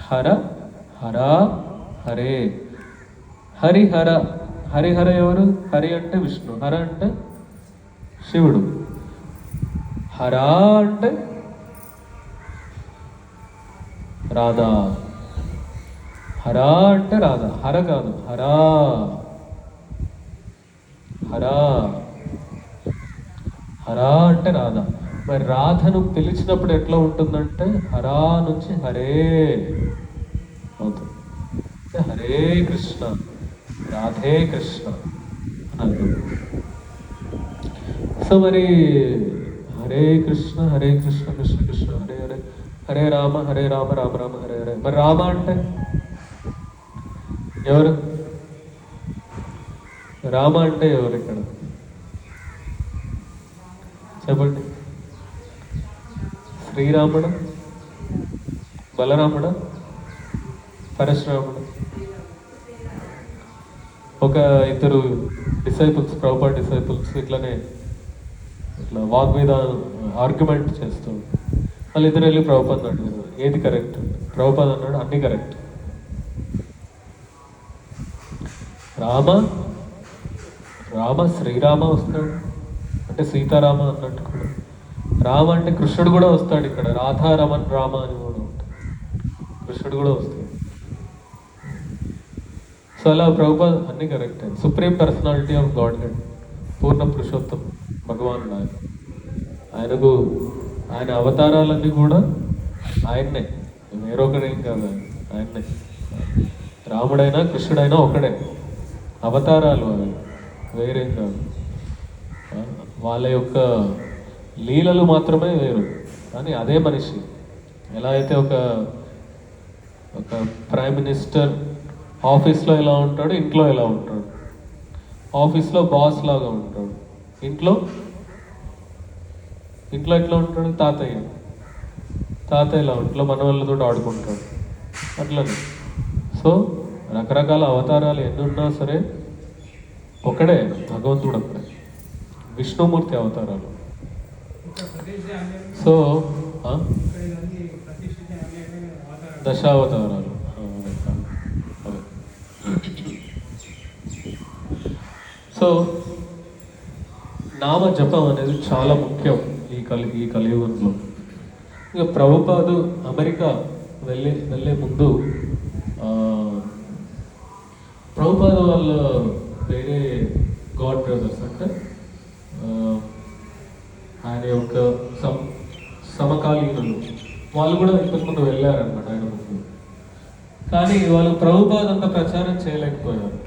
హర హర హరే. హరిహర. హరిహర ఎవరు? హరి అంటే విష్ణు, హర అంటే శివుడు. హర అంటే రాధా. హర అంటే రాధా, హర కాదు, హరా. హరా. హరా అంటే రాధ. మరి రాధను పిలిచినప్పుడు ఎట్లా ఉంటుందంటే హరా నుంచి హరే అవుతుంది. అంటే హరే కృష్ణ, రాధే కృష్ణ అని అంటుంది. సో మరి హరే కృష్ణ కృష్ణ కృష్ణ హరే హరే, హరే రామ రామ రామ హరే హరే. మరి రామ అంటే ఎవరు? రామ అంటే ఎవరు ఇక్కడ చెప్పండి? శ్రీరాముడు, బలరాముడు, పరశురాముడు. ఒక ఇద్దరు డిసైపుల్స్, ప్రభుపాద డిసైపుల్స్ ఇట్లా వాగ్ మీద ఆర్గ్యుమెంట్ చేస్తూ వాళ్ళిద్దరు వెళ్ళి ప్రభుపాద అడిగారు, ఏది కరెక్ట్? ప్రభుపాద అన్నాడు, అన్ని కరెక్ట్. రామ శ్రీరామ వస్తాడు అంటే సీతారామ అన్నట్టు కూడా. రామ అంటే కృష్ణుడు కూడా వస్తాడు ఇక్కడ, రాధారమన్ రామ అని కూడా ఉంటుంది, కృష్ణుడు కూడా వస్తాడు. సో అలా ప్రభుపాద అన్ని correct. Supreme personality of godhead, పూర్ణ పురుషోత్తం భగవాన్ ఆయనకు ఆయన అవతారాలన్నీ కూడా ఆయన్నే, వేరొకడేం కాదు, ఆయన్నే. రాముడైనా కృష్ణుడైనా ఒకడే, అవతారాలు అవి వేరేం కాదు. వాళ్ళ యొక్క లీలలు మాత్రమే వేరు, కానీ అదే మనిషి. ఎలా అయితే ఒక ప్రైమ్ మినిస్టర్ ఆఫీస్లో ఎలా ఉంటాడు, ఇంట్లో ఎలా ఉంటాడు. ఆఫీస్లో బాస్ లాగా ఉంటాడు, ఇంట్లో ఎట్లా ఉంటాడు? తాతయ్యలా ఇంట్లో మనవాళ్ళతో ఆడుకుంటాడు, అట్లనే. సో రకరకాల అవతారాలు ఎన్ని ఉన్నా సరే ఒకడే భగవంతుడు, అప్పుడే విష్ణుమూర్తి అవతారాలు. సో దశావతారాలు. సో నామ జపం అనేది చాలా ముఖ్యం ఈ కలియుగంలో. ఇక ప్రభుపాదు అమెరికా వెళ్ళే ముందు ప్రభుపాద వాళ్ళ వేరే గాడ్ బ్రదర్స్ అంటే ఆయన యొక్క సమకాలీనులు వాళ్ళు కూడా ఇంతకుముందు వెళ్ళారనమాట ఆయన ముందు. కానీ వాళ్ళు ప్రభుపాద అంత ప్రచారం చేయలేకపోయారు,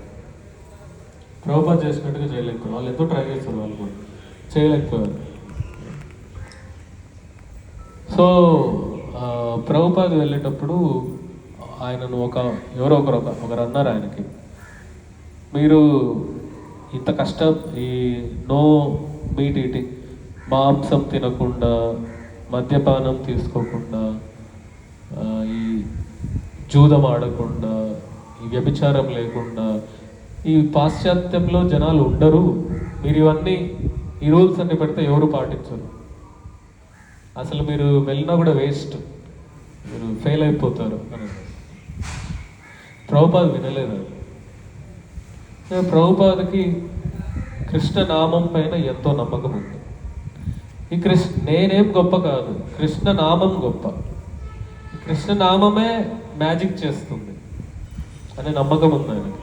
ప్రభుపాద చేసినట్టుగా చేయలేకపోయారు. వాళ్ళు ఎంతో ట్రై చేస్తారు, వాళ్ళు కూడా చేయలేకపోయారు. సో ప్రభుపాద వెళ్ళేటప్పుడు ఆయనను ఎవరో ఒకరు అన్నారు ఆయనకి, మీరు ఇంత కష్టం, ఈ నో మీట్ ఈటింగ్, మాంసం తినకుండా, మద్యపానం తీసుకోకుండా, ఈ జూదం ఆడకుండా, ఈ వ్యభిచారం లేకుండా, ఈ పాశ్చాత్యంలో జనాలు ఉండరు, మీరు ఇవన్నీ ఈ రూల్స్ అన్ని పెడితే ఎవరు పాటించరు, అసలు మీరు వెళ్ళినా కూడా వేస్ట్, మీరు ఫెయిల్ అయిపోతారు అని. ప్రభుపాద వినలేదు. ప్రభుపాదకి కృష్ణనామం పైన ఎంతో నమ్మకం ఉంది. ఈ నేనేం గొప్ప కాదు, కృష్ణనామం గొప్ప. కృష్ణనామమే మ్యాజిక్ చేస్తుంది అనే నమ్మకం ఉంది ఆయనకి.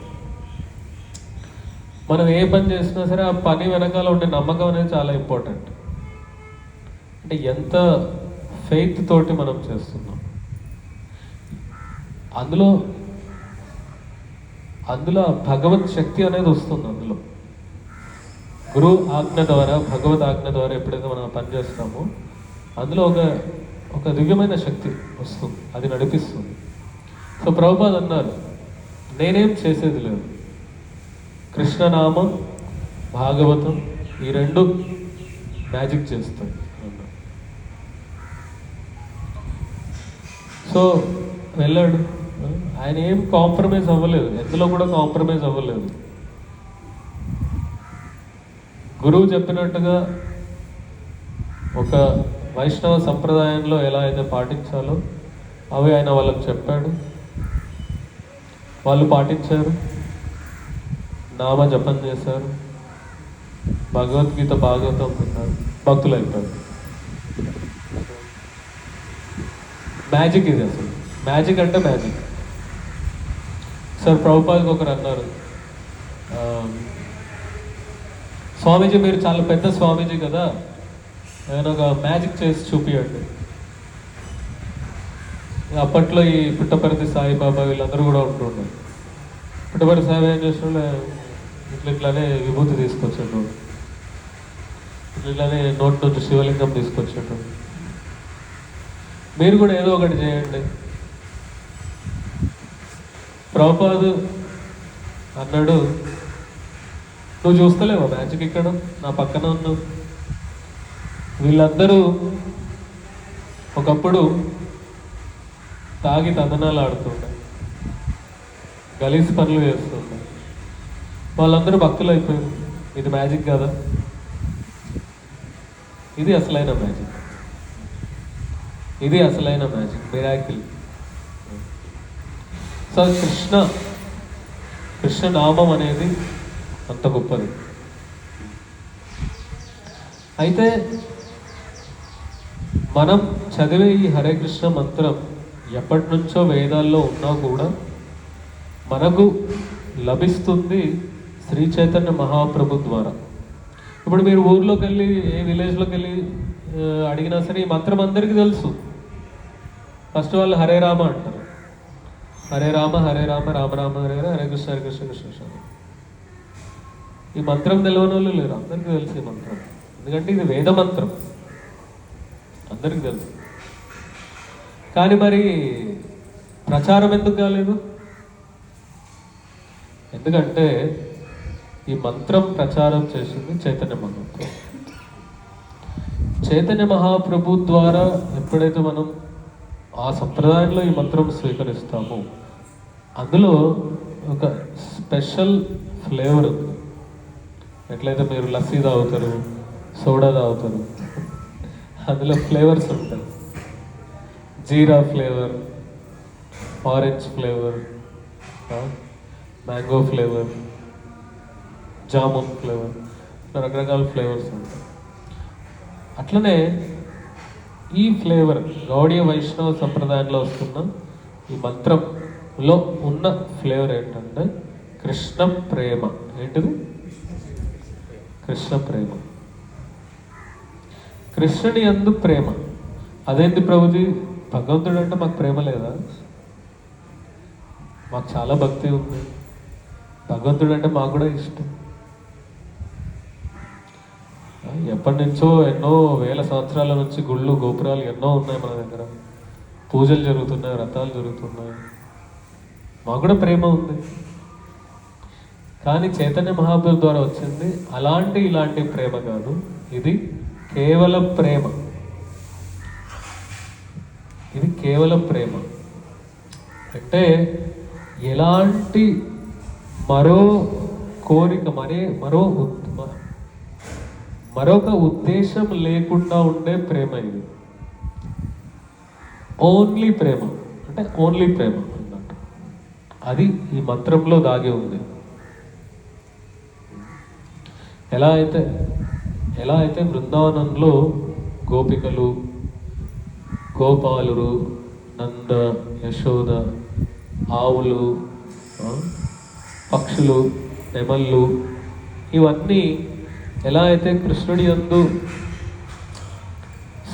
మనం ఏ పని చేసినా సరే ఆ పని వెనకాల ఉండే నమ్మకం అనేది చాలా ఇంపార్టెంట్. అంటే ఎంత ఫెయిత్ తోటి మనం చేస్తున్నాం, అందులో భగవత్ శక్తి అనేది వస్తుంది. అందులో గురు ఆజ్ఞ ద్వారా, భగవద్ ఆజ్ఞ ద్వారా ఎప్పుడైతే మనం పని చేస్తామో అందులో ఒక దివ్యమైన శక్తి వస్తుంది, అది నడిపిస్తుంది. సో ప్రభుపాద అన్నారు, నేనేం చేసేది లేదు, కృష్ణనామం భాగవతం ఈ రెండు మ్యాజిక్ చేస్తాయి. సో వెళ్ళాడు, ఆయన ఏం కాంప్రమైజ్ అవ్వలేదు, ఎందులో కూడా కాంప్రమైజ్ అవ్వలేదు. గురువు చెప్పినట్టుగా ఒక వైష్ణవ సంప్రదాయంలో ఎలా అయితే పాటించాలో అవి ఆయన వాళ్ళకి చెప్పాడు, వాళ్ళు పాటించారు, నామ జపం చేశారు, భగవద్గీత భాగవతం విన్నారు, భక్తులు అయిపోయారు. మ్యాజిక్ ఇది, అసలు మ్యాజిక్ అంటే మ్యాజిక్. సార్ ప్రభుపాదకి ఒకరు అన్నారు, స్వామీజీ మీరు చాలా పెద్ద స్వామీజీ కదా, నేను ఒక మ్యాజిక్ చేసి చూపియండి. అప్పట్లో ఈ పుట్టపర్తి సాయిబాబా వీళ్ళందరూ కూడా ఉంటున్నారు. పుట్టపర్తి సాయి ఏం చేస్తుండే, ఇట్లానే విభూతి తీసుకొచ్చాడు, ఇట్లానే నోటి నుంచి శివలింగం తీసుకొచ్చాడు. మీరు కూడా ఏదో ఒకటి చేయండి. ప్రభుపాదు అన్నాడు, నువ్వు చూస్తలేవా మ్యాజిక్ ఇక్కడ నా పక్కన ఉన్నావు? వీళ్ళందరూ ఒకప్పుడు తాగి తందనాలు ఆడుతుండే, గలీజ్ పనులు చేస్తుండే, వాళ్ళందరూ భక్తులు అయిపోయారు. ఇది మ్యాజిక్ కదా? ఇది అసలైన మ్యాజిక్, ఇది అసలైన మ్యాజిక్, మిరాకిల్. సో కృష్ణ నామం అనేది అంత గొప్పది. అయితే మనం చదివే ఈ హరే కృష్ణ మంత్రం ఎప్పటి నుంచో వేదాల్లో ఉన్నా కూడా మనకు లభిస్తుంది శ్రీ చైతన్య మహాప్రభు ద్వారా. ఇప్పుడు మీరు ఊర్లోకి వెళ్ళి, ఏ విలేజ్లోకి వెళ్ళి అడిగినా సరే ఈ మంత్రం అందరికీ తెలుసు. ఫస్ట్ వాళ్ళు హరే రామ అంటారు, హరే రామ హరే రామ రామ రామ హరే హరే, హరే కృష్ణ హరే కృష్ణ కృష్ణ కృష్ణ. ఈ మంత్రం తెలియని వాళ్ళు లేరు, అందరికీ తెలుసు ఈ మంత్రం. ఎందుకంటే ఇది వేద మంత్రం, అందరికీ తెలుసు. కానీ మరి ప్రచారం ఎందుకు కాలేదు? ఎందుకంటే ఈ మంత్రం ప్రచారం చేసింది చైతన్య మహాప్రభు. చైతన్య మహాప్రభు ద్వారా ఎప్పుడైతే మనం ఆ సంప్రదాయంలో ఈ మంత్రం స్వీకరిస్తామో అందులో ఒక స్పెషల్ ఫ్లేవర్ ఉంది. ఎట్లయితే మీరు లస్సీ తాగుతారు, సోడా తాగుతారు, అందులో ఫ్లేవర్స్ ఉంటాయి. జీరా flavour, orange flavour, mango flavour, జామున్ ఫ్లేవర్, రకరకాల ఫ్లేవర్స్ ఉంటాయి. అట్లనే ఈ ఫ్లేవర్ గౌడీయ వైష్ణవ సంప్రదాయంలో వస్తున్న ఈ మంత్రంలో ఉన్న ఫ్లేవర్ ఏంటంటే కృష్ణ ప్రేమ. ఏంటిది? కృష్ణ ప్రేమ, కృష్ణుని యందు ప్రేమ. అదేంటి ప్రభుజీ, భగవంతుడు అంటే మాకు ప్రేమ లేదా? మాకు చాలా భక్తి ఉంది, భగవంతుడు అంటే మాకు కూడా ఇష్టం. ఎప్పటి నుంచో ఎన్నో వేల సంవత్సరాల నుంచి గుళ్ళు గోపురాలు ఎన్నో ఉన్నాయి మన దగ్గర, పూజలు జరుగుతున్నాయి, వ్రతాలు జరుగుతున్నాయి, మాకు కూడా ప్రేమ ఉంది. కానీ చైతన్య మహాప్రభు ద్వారా వచ్చింది ఇలాంటి ప్రేమ కాదు, ఇది కేవలం ప్రేమ. ఇది కేవలం ప్రేమ అంటే ఎలాంటి మరో కోరిక, మరొక ఉద్దేశం లేకుండా ఉండే ప్రేమ ఇది. ఓన్లీ ప్రేమ అంటే ఓన్లీ ప్రేమ అన్నట్టు. అది ఈ మంత్రంలో దాగి ఉంది. ఎలా అయితే బృందావనంలో గోపికలు, గోపాలురు, నంద, యశోద, ఆవులు, పక్షులు, నెమళ్ళు, ఇవన్నీ ఎలా అయితే కృష్ణుడి యందు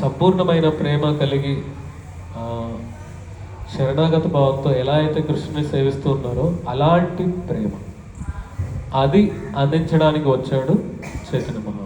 సంపూర్ణమైన ప్రేమ కలిగి శరణాగత భావంతో ఎలా అయితే కృష్ణుని సేవిస్తూ ఉన్నారో అలాంటి ప్రేమ అది అందించడానికి వచ్చాడు చైతన్య మహాప్రభు.